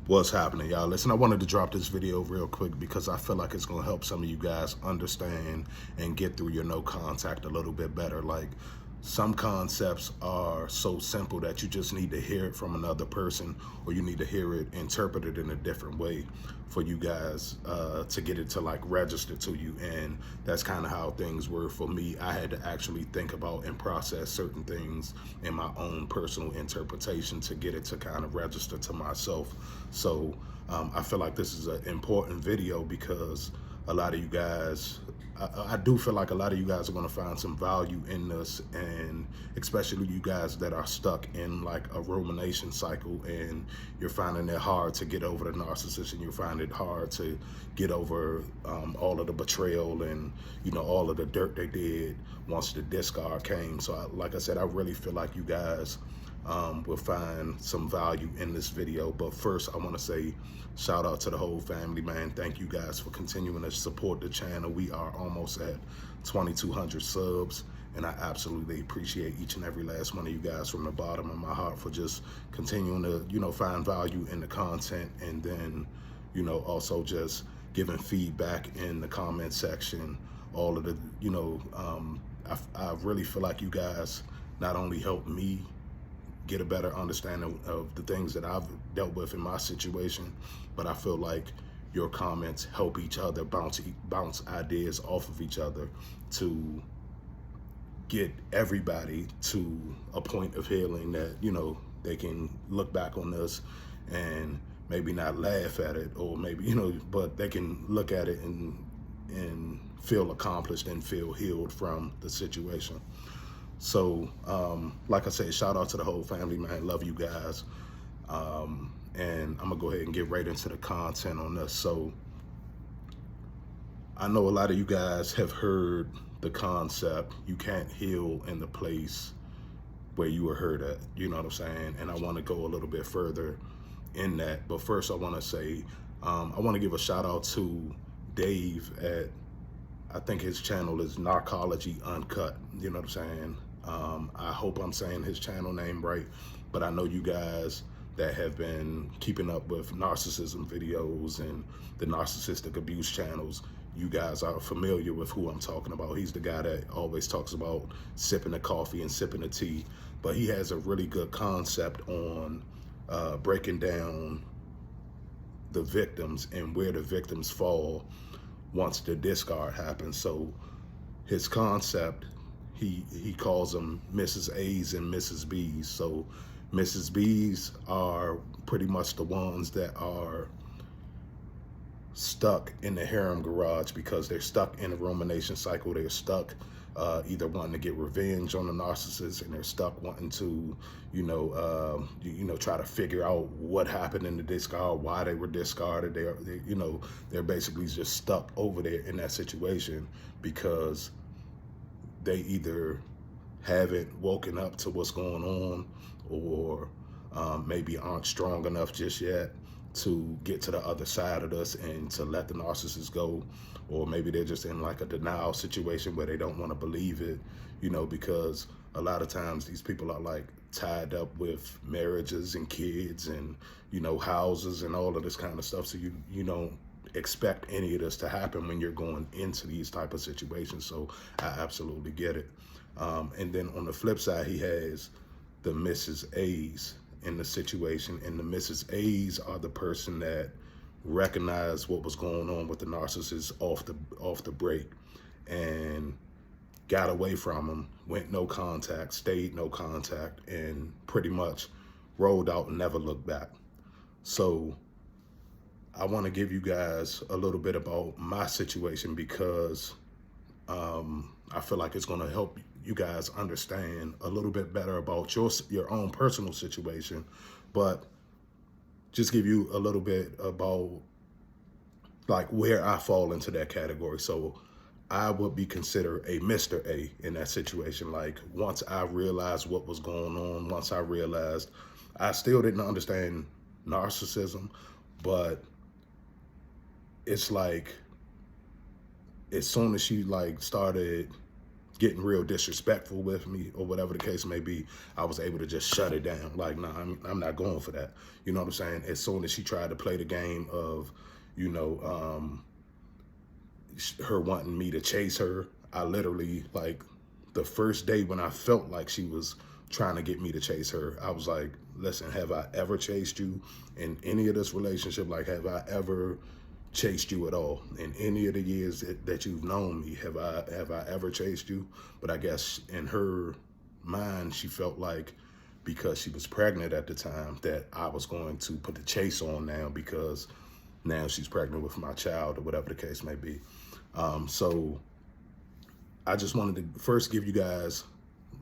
What's happening, y'all? Listen, I wanted to drop this video real quick because I feel like it's going to help some of you guys understand and get through your no contact a little bit better. Like, some concepts are so simple that you just need to hear it from another person, or you need to hear it interpreted in a different way for you guys to get it to like register to you. And that's kind of how things were for me. I had to actually think about and process certain things in my own personal interpretation to get it to kind of register to myself. So I feel like this is an important video because a lot of you guys, I do feel like a lot of you guys are going to find some value in this, and especially you guys that are stuck in like a rumination cycle and you're finding it hard to get over the narcissist, and you find it hard to get over all of the betrayal and, you know, all of the dirt they did once the discard came. So like I said, I really feel like you guys will find some value in this video. But first, I want to say shout out to the whole family, man. Thank you guys for continuing to support the channel. We are almost at 2,200 subs, and I absolutely appreciate each and every last one of you guys from the bottom of my heart for just continuing to, you know, find value in the content, and then, you know, also just giving feedback in the comment section. All of the, you know, I really feel like you guys not only help me get a better understanding of the things that I've dealt with in my situation, but I feel like your comments help each other bounce ideas off of each other to get everybody to a point of healing that, you know, they can look back on this and maybe not laugh at it, or maybe, you know, but they can look at it and feel accomplished and feel healed from the situation. So, like I said, shout out to the whole family, man. Love you guys. And I'm gonna go ahead and get right into the content on this. So, I know a lot of you guys have heard the concept, you can't heal in the place where you were hurt at, you know what I'm saying? And I wanna go a little bit further in that. But first I wanna say, I wanna give a shout out to Dave at, I think his channel is Narcology Uncut, you know what I'm saying? I hope I'm saying his channel name right, but I know you guys that have been keeping up with narcissism videos and the narcissistic abuse channels, you guys are familiar with who I'm talking about. He's the guy that always talks about sipping the coffee and sipping the tea, but he has a really good concept on breaking down the victims and where the victims fall once the discard happens. So his concept, he calls them Mrs. A's and Mrs. B's. So Mrs. B's are pretty much the ones that are stuck in the harem garage because they're stuck in a rumination cycle. They're stuck either wanting to get revenge on the narcissist, and they're stuck wanting to, you know, try to figure out what happened in the discard, why they were discarded. They you know, they're basically just stuck over there in that situation because they either haven't woken up to what's going on, or maybe aren't strong enough just yet to get to the other side of this and to let the narcissist go. Or maybe they're just in like a denial situation where they don't want to believe it, you know, because a lot of times these people are like tied up with marriages and kids and, you know, houses and all of this kind of stuff. So you don't expect any of this to happen when you're going into these type of situations. So I absolutely get it. And then on the flip side, he has the Mrs. A's in the situation, and the Mrs. A's are the person that recognized what was going on with the narcissist off the break and got away from him, went no contact, stayed no contact, and pretty much rolled out and never looked back. So I want to give you guys a little bit about my situation because I feel like it's going to help you guys understand a little bit better about your own personal situation, but just give you a little bit about like where I fall into that category. So I would be considered a Mr. A in that situation. Like, once I realized what was going on, once I realized I still didn't understand narcissism, but it's like as soon as she like started getting real disrespectful with me or whatever the case may be, I was able to just shut it down. Like, nah, I'm not going for that. You know what I'm saying? As soon as she tried to play the game of, you know, her wanting me to chase her, I literally, like, the first day when I felt like she was trying to get me to chase her, I was like, listen, have I ever chased you in any of this relationship? Like, have I ever chased you at all in any of the years that you've known me? Have I ever chased you? But I guess in her mind, she felt like because she was pregnant at the time that I was going to put the chase on now because now she's pregnant with my child or whatever the case may be. So I just wanted to first give you guys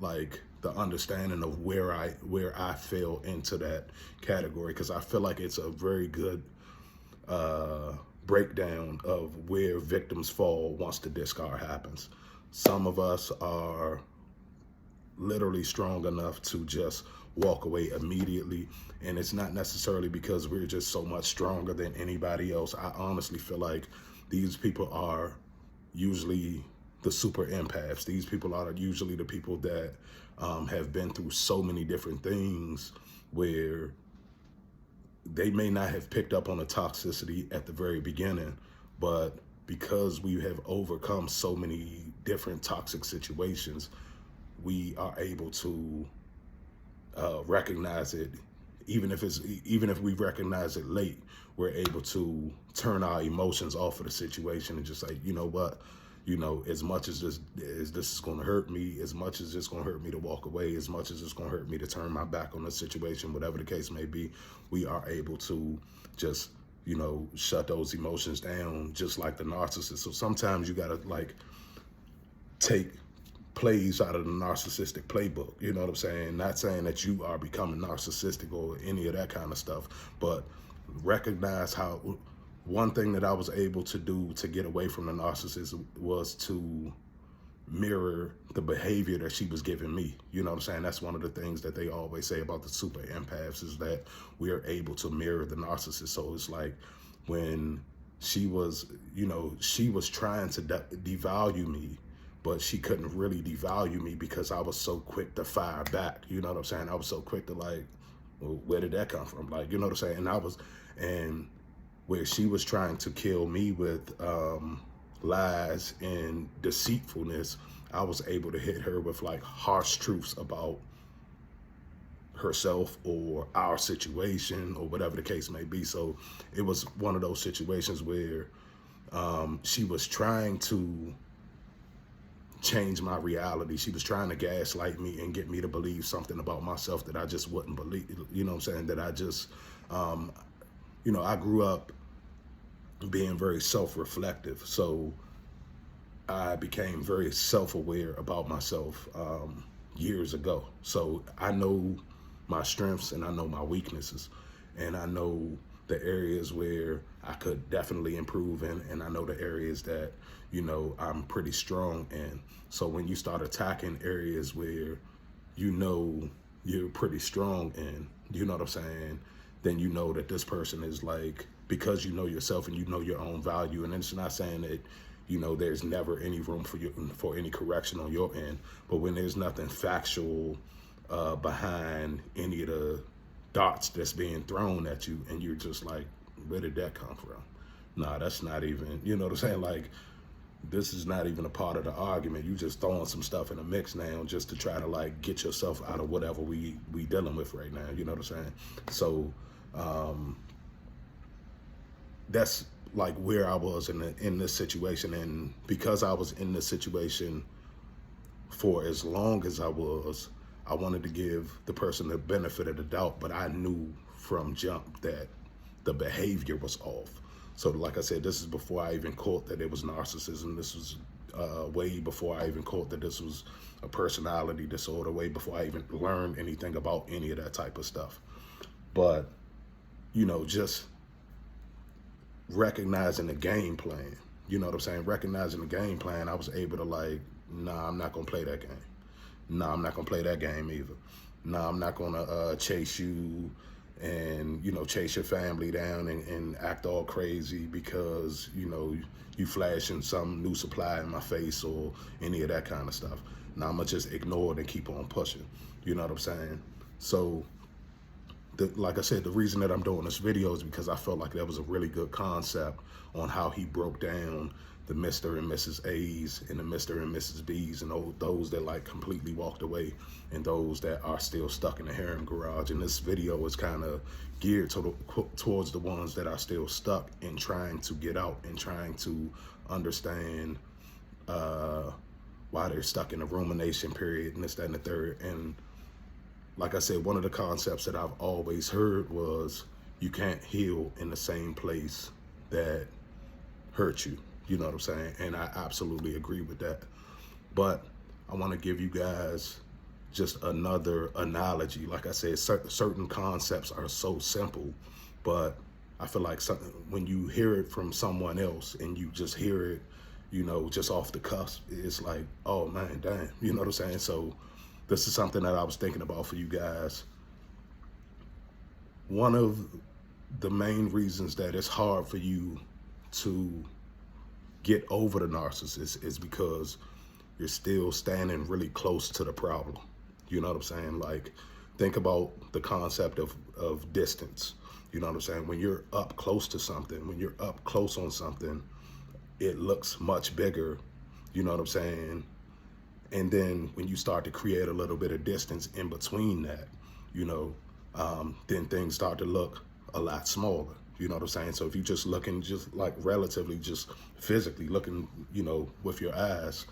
like the understanding of where I fell into that category, because I feel like it's a very good breakdown of where victims fall once the discard happens. Some of us are literally strong enough to just walk away immediately, and it's not necessarily because we're just so much stronger than anybody else. I honestly feel like these people are usually the super empaths. These people are usually the people that have been through so many different things where they may not have picked up on the toxicity at the very beginning, but because we have overcome so many different toxic situations, we are able to recognize it. Even if we recognize it late, we're able to turn our emotions off of the situation and just say, you know what, you know, as much as this is going to hurt me, as much as it's going to hurt me to walk away, as much as it's going to hurt me to turn my back on the situation, whatever the case may be, we are able to just, you know, shut those emotions down, just like the narcissist. So sometimes you got to like take plays out of the narcissistic playbook, you know what I'm saying? Not saying that you are becoming narcissistic or any of that kind of stuff, but recognize how one thing that I was able to do to get away from the narcissist was to mirror the behavior that she was giving me. You know what I'm saying? That's one of the things that they always say about the super empaths, is that we are able to mirror the narcissist. So it's like when she was, you know, she was trying to devalue me, but she couldn't really devalue me because I was so quick to fire back. You know what I'm saying? I was so quick to like, well, where did that come from? Like, you know what I'm saying? And where she was trying to kill me with lies and deceitfulness, I was able to hit her with like harsh truths about herself or our situation or whatever the case may be. So it was one of those situations where she was trying to change my reality. She was trying to gaslight me and get me to believe something about myself that I just wouldn't believe. You know what I'm saying? That I just, you know, I grew up being very self-reflective. So I became very self-aware about myself years ago. So I know my strengths and I know my weaknesses, and I know the areas where I could definitely improve in, and I know the areas that, you know, I'm pretty strong in. So when you start attacking areas where you know you're pretty strong in, you know what I'm saying, then you know that this person is like, because you know yourself and you know your own value. And it's not saying that, you know, there's never any room for you for any correction on your end, but when there's nothing factual behind any of the darts that's being thrown at you, and you're just like, where did that come from? Nah, that's not even, you know what I'm saying? Like, this is not even a part of the argument. You just throwing some stuff in the mix now just to try to like get yourself out of whatever we dealing with right now. You know what I'm saying? So that's like where I was in this situation. And because I was in this situation for as long as I wanted to give the person the benefit of the doubt, but I knew from jump that the behavior was off. So like I said, this is before I even caught that it was narcissism. This was way before I even caught that this was a personality disorder, way before I even learned anything about any of that type of stuff. But, you know, just recognizing the game plan, you know what I'm saying? Recognizing the game plan, I was able to like, nah, I'm not gonna play that game. Nah, I'm not gonna play that game either. Nah, I'm not gonna chase you and, you know, chase your family down and act all crazy because, you know, you flashing some new supply in my face or any of that kind of stuff. Now I'm gonna just ignore it and keep on pushing. You know what I'm saying? So, like I said, the reason that I'm doing this video is because I felt like that was a really good concept on how he broke down the Mr. and Mrs. A's and the Mr. and Mrs. B's, and those that like completely walked away and those that are still stuck in the harem garage. And this video is kind of geared towards the ones that are still stuck and trying to get out and trying to understand why they're stuck in a rumination period and this, that, and the third. And like I said, one of the concepts that I've always heard was you can't heal in the same place that hurt you. You know what I'm saying? And I absolutely agree with that. But I want to give you guys just another analogy. Like I said, certain concepts are so simple, but I feel like when you hear it from someone else and you just hear it, you know, just off the cuff, it's like, oh man, damn. You know what I'm saying? So this is something that I was thinking about for you guys. One of the main reasons that it's hard for you to get over the narcissist is because you're still standing really close to the problem. You know what I'm saying? Like, think about the concept of distance. You know what I'm saying? When you're up close to something, when you're up close on something, it looks much bigger. You know what I'm saying? And then when you start to create a little bit of distance in between that, you know, then things start to look a lot smaller. You know what I'm saying? So if you're just looking, just like relatively, just physically looking, you know, with your eyes,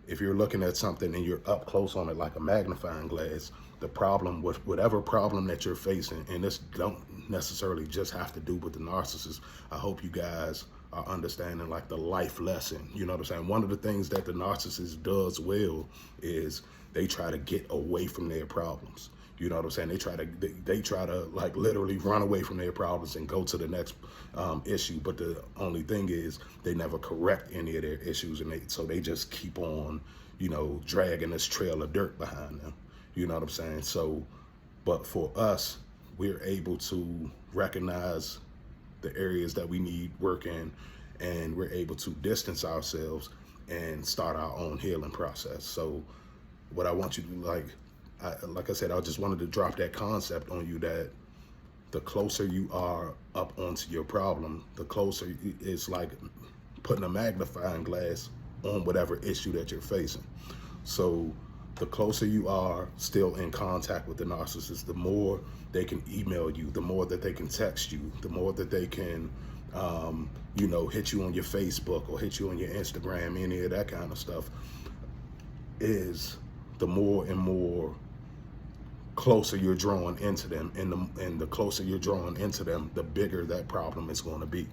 if you're looking at something and you're up close on it like a magnifying glass, the problem with whatever problem that you're facing, and this don't necessarily just have to do with the narcissist. I hope you guys are understanding like the life lesson. You know what I'm saying? One of the things that the narcissist does well is they try to get away from their problems. You know what I'm saying? They try to like literally run away from their problems and go to the next issue. But the only thing is they never correct any of their issues, and so they just keep on, you know, dragging this trail of dirt behind them. You know what I'm saying? So, but for us, we're able to recognize the areas that we need work in, and we're able to distance ourselves and start our own healing process. So what I want you to like I said, I just wanted to drop that concept on you that the closer you are up onto your problem, the closer it's like putting a magnifying glass on whatever issue that you're facing. So the closer you are still in contact with the narcissist, the more they can email you, the more that they can text you, the more that they can, you know, hit you on your Facebook or hit you on your Instagram, any of that kind of stuff, is the more and more closer you're drawn into them, and the closer you're drawn into them, the bigger that problem is going to be.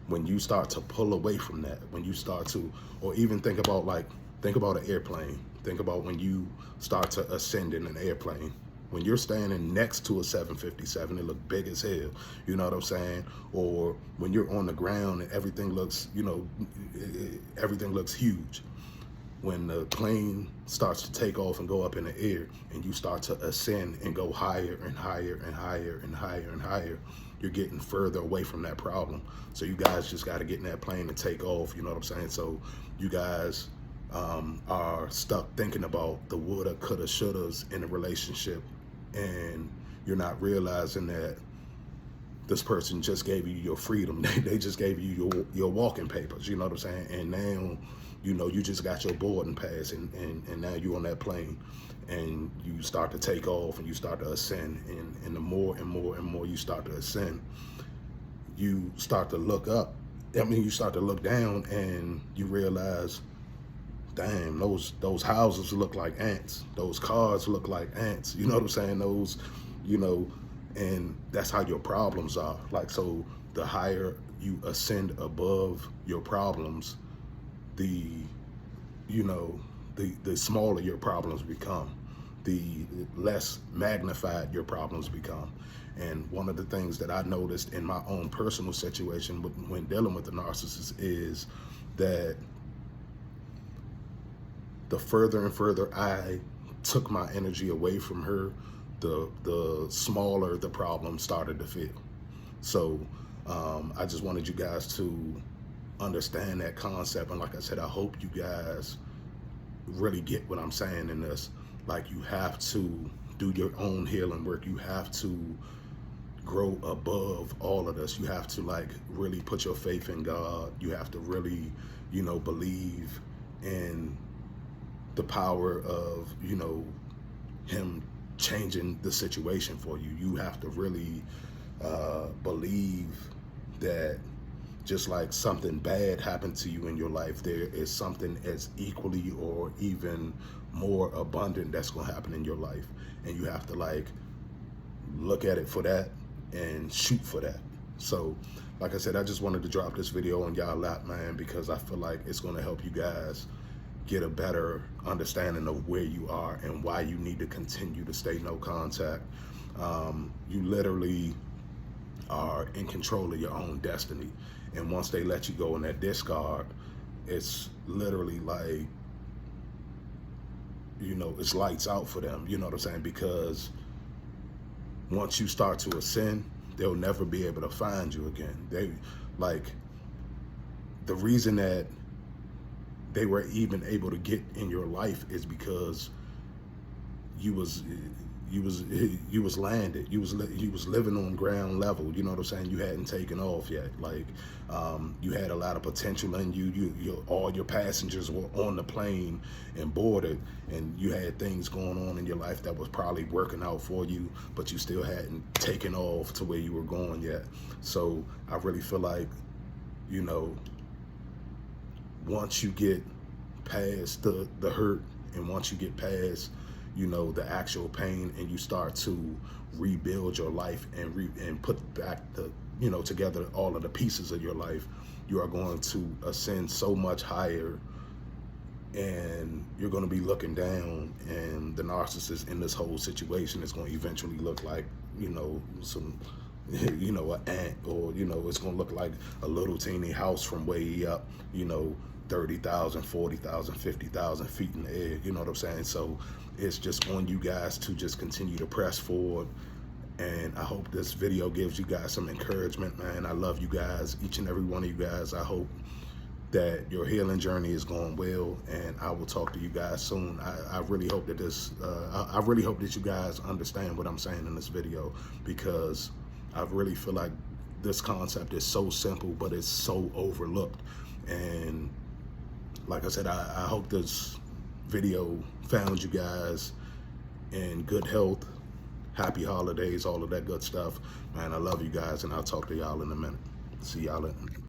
When you start to pull away from that, when you start to, or even think about an airplane. Think about when you start to ascend in an airplane. When you're standing next to a 757, it looks big as hell. You know what I'm saying? Or when you're on the ground and everything looks, you know, everything looks huge. When the plane starts to take off and go up in the air and you start to ascend and go higher and higher and higher and higher and higher, you're getting further away from that problem. So you guys just got to get in that plane and take off. You know what I'm saying? So you guys are stuck thinking about the woulda, coulda, shouldas in a relationship, and you're not realizing that this person just gave you your freedom. They just gave you your walking papers. You know what I'm saying? And now, you know, you just got your boarding pass, and now you're on that plane, and you start to take off and you start to ascend, and the more and more and more you start to ascend, you start to look up. I mean, you start to look down and you realize, damn, those houses look like ants. Those cars look like ants. You know what I'm saying? Those, you know, and that's how your problems are. Like, so the higher you ascend above your problems, the, you know, the smaller your problems become, the less magnified your problems become. And one of the things that I noticed in my own personal situation when dealing with the narcissist is that the further and further I took my energy away from her, the smaller the problem started to feel. So I just wanted you guys to understand that concept. And like I said, I hope you guys really get what I'm saying in this. Like, you have to do your own healing work. You have to grow above all of this. You have to like really put your faith in God. You have to really, believe in the power of, him changing the situation for you. You have to really believe that just like something bad happened to you in your life, there is something as equally or even more abundant that's going to happen in your life. And you have to like look at it for that and shoot for that. So like I said, I just wanted to drop this video on y'all lap, man, because I feel like it's going to help you guys get a better understanding of where you are and why you need to continue to stay no contact. You literally are in control of your own destiny. And once they let you go in that discard, it's literally like, it's lights out for them. You know what I'm saying? Because once you start to ascend, they'll never be able to find you again. The reason that they were even able to get in your life is because you was landed. You was living on ground level. You know what I'm saying? You hadn't taken off yet. Like, you had a lot of potential in you. All your passengers were on the plane and boarded, and you had things going on in your life that was probably working out for you, but you still hadn't taken off to where you were going yet. So I really feel like, once you get past the hurt, and once you get past the actual pain, and you start to rebuild your life and put back together all of the pieces of your life, you are going to ascend so much higher, and you're going to be looking down, and the narcissist in this whole situation is going to eventually look like some an ant, or it's going to look like a little teeny house from way up 30,000, 40,000, 50,000 feet in the air. You know what I'm saying? So it's just on you guys to just continue to press forward. And I hope this video gives you guys some encouragement, man. I love you guys, each and every one of you guys. I hope that your healing journey is going well, and I will talk to you guys soon. I really hope that I really hope that you guys understand what I'm saying in this video, because I really feel like this concept is so simple, but it's so overlooked. And like I said, I hope this video found you guys in good health, happy holidays, all of that good stuff. Man, I love you guys, and I'll talk to y'all in a minute. See y'all in